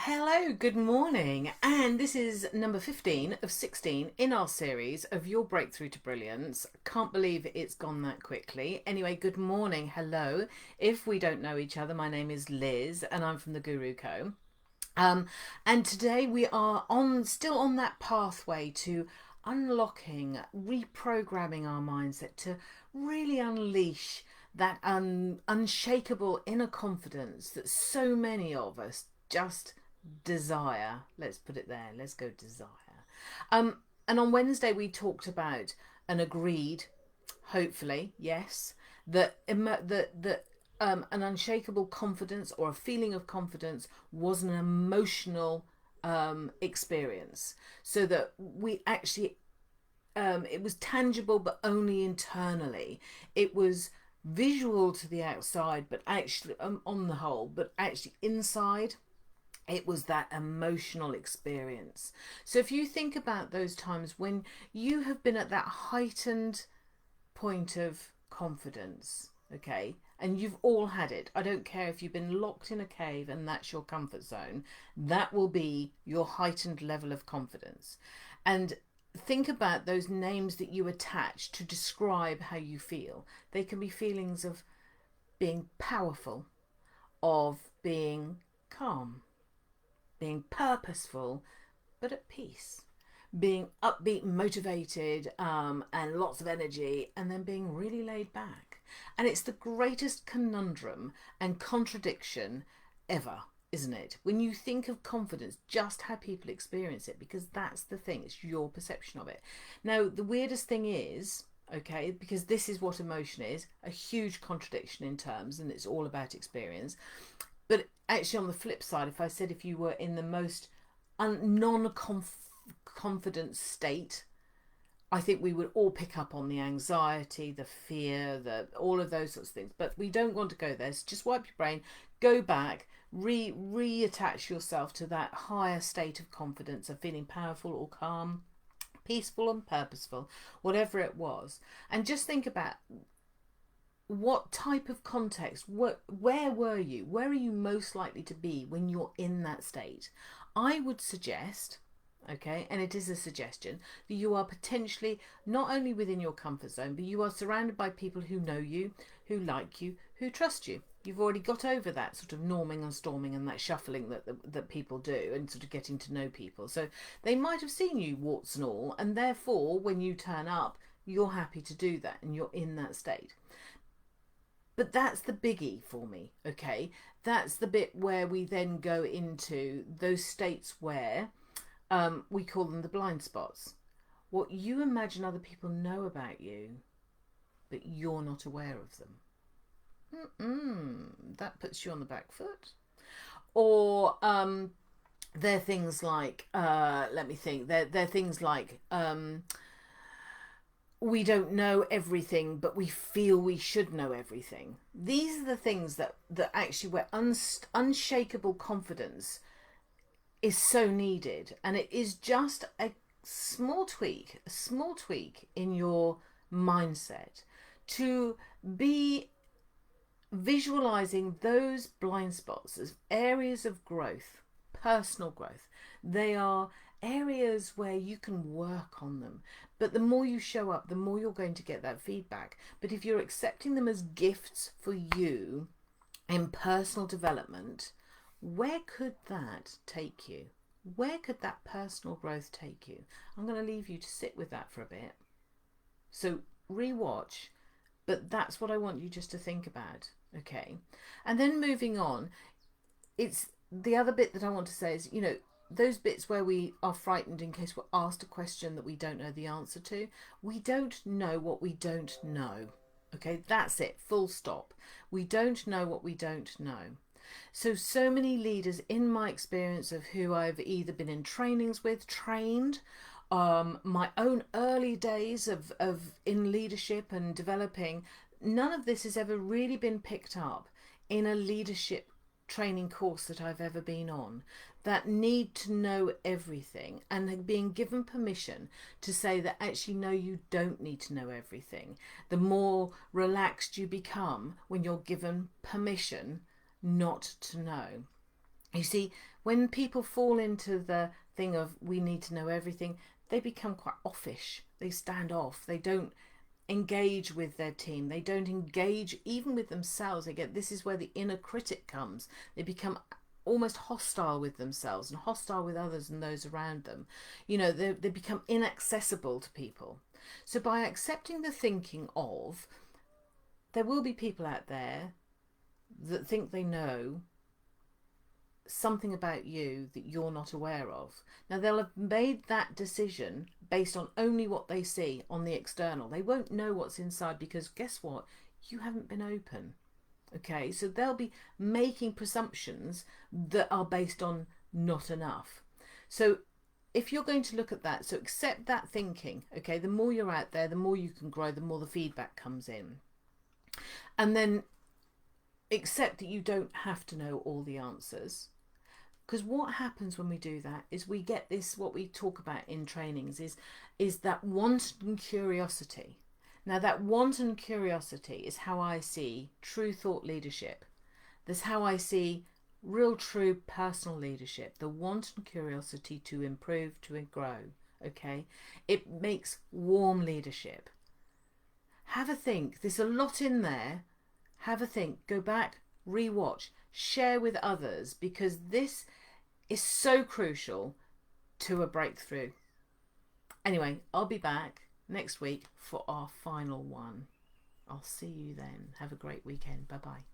Hello, good morning, and this is number 15 of 16 in our series of Your Breakthrough to Brilliance. Can't believe it's gone that quickly. Anyway, good morning, hello. If we don't know each other, my name is Liz and I'm from the Guru Co. Um, and today we are still on that pathway to unlocking, reprogramming our mindset to really unleash that unshakable inner confidence that so many of us just desire. Let's put it there. Let's go desire. And on Wednesday we talked about and agreed, hopefully, yes, that an unshakable confidence or a feeling of confidence was an emotional experience, so that we actually it was tangible but only internally. It was visual to the outside, but actually on the whole, but actually inside it was that emotional experience. So if you think about those times when you have been at that heightened point of confidence, okay, and you've all had it. I don't care if you've been locked in a cave and that's your comfort zone, that will be your heightened level of confidence. And think about those names that you attach to describe how you feel. They can be feelings of being powerful, of being calm, being purposeful, but at peace, being upbeat, motivated, and lots of energy, and then being really laid back. And it's the greatest conundrum and contradiction ever, isn't it? When you think of confidence, just how people experience it, because that's the thing, it's your perception of it. Now, the weirdest thing is, okay, because this is what emotion is, a huge contradiction in terms, and it's all about experience. But actually, on the flip side, if you were in the most non-confident state, I think we would all pick up on the anxiety, the fear, the all of those sorts of things. But we don't want to go there. So just wipe your brain, go back, reattach yourself to that higher state of confidence, of feeling powerful or calm, peaceful and purposeful, whatever it was. And just think about what type of context, where were you? Where are you most likely to be when you're in that state? I would suggest, okay, and it is a suggestion, that you are potentially not only within your comfort zone, but you are surrounded by people who know you, who like you, who trust you. You've already got over that sort of norming and storming and that shuffling that people do, and sort of getting to know people. So they might have seen you warts and all, and therefore when you turn up, you're happy to do that and you're in that state. But that's the biggie for me, okay? That's the bit where we then go into those states where we call them the blind spots. What you imagine other people know about you, but you're not aware of them. That puts you on the back foot. Or they're things like, let me think, they're things like, we don't know everything, but we feel we should know everything. These are the things that actually where unshakable confidence is so needed, and it is just a small tweak in your mindset to be visualizing those blind spots as areas of growth, personal growth. They are areas where you can work on them. But the more you show up, the more you're going to get that feedback. But if you're accepting them as gifts for you in personal development, where could that take you? Where could that personal growth take you? I'm going to leave you to sit with that for a bit. So rewatch, but that's what I want you just to think about, okay? And then moving on, it's the other bit that I want to say is, those bits where we are frightened in case we're asked a question that we don't know the answer to. We don't know what we don't know. Okay, that's it, full stop. We don't know what we don't know. So many leaders, in my experience of who I've either been in trainings with, trained, my own early days of in leadership and developing, none of this has ever really been picked up in a leadership training course that I've ever been on. That need to know everything and being given permission to say that actually no, you don't need to know everything. The more relaxed you become when you're given permission not to know. You see, when people fall into the thing of we need to know everything, they become quite offish. They stand off. They don't engage with their team. They don't engage even with themselves. This is where the inner critic comes. They become almost hostile with themselves and hostile with others and those around them. They become inaccessible to people. So by accepting the thinking of there will be people out there that think they know something about you that you're not aware of. Now, they'll have made that decision based on only what they see on the external. They won't know what's inside because guess what? You haven't been open. Okay, so they'll be making presumptions that are based on not enough. So if you're going to look at that, so accept that thinking. Okay, the more you're out there, the more you can grow, the more the feedback comes in. And then accept that you don't have to know all the answers. Because what happens when we do that is we get this, what we talk about in trainings is that wanton curiosity. Now, that wanton curiosity is how I see true thought leadership. That's how I see real true personal leadership. The wanton curiosity to improve, to grow. Okay, it makes warm leadership. Have a think. There's a lot in there. Have a think. Go back, re-watch, share with others, because this is so crucial to a breakthrough. Anyway, I'll be back next week for our final one. I'll see you then. Have a great weekend. Bye bye.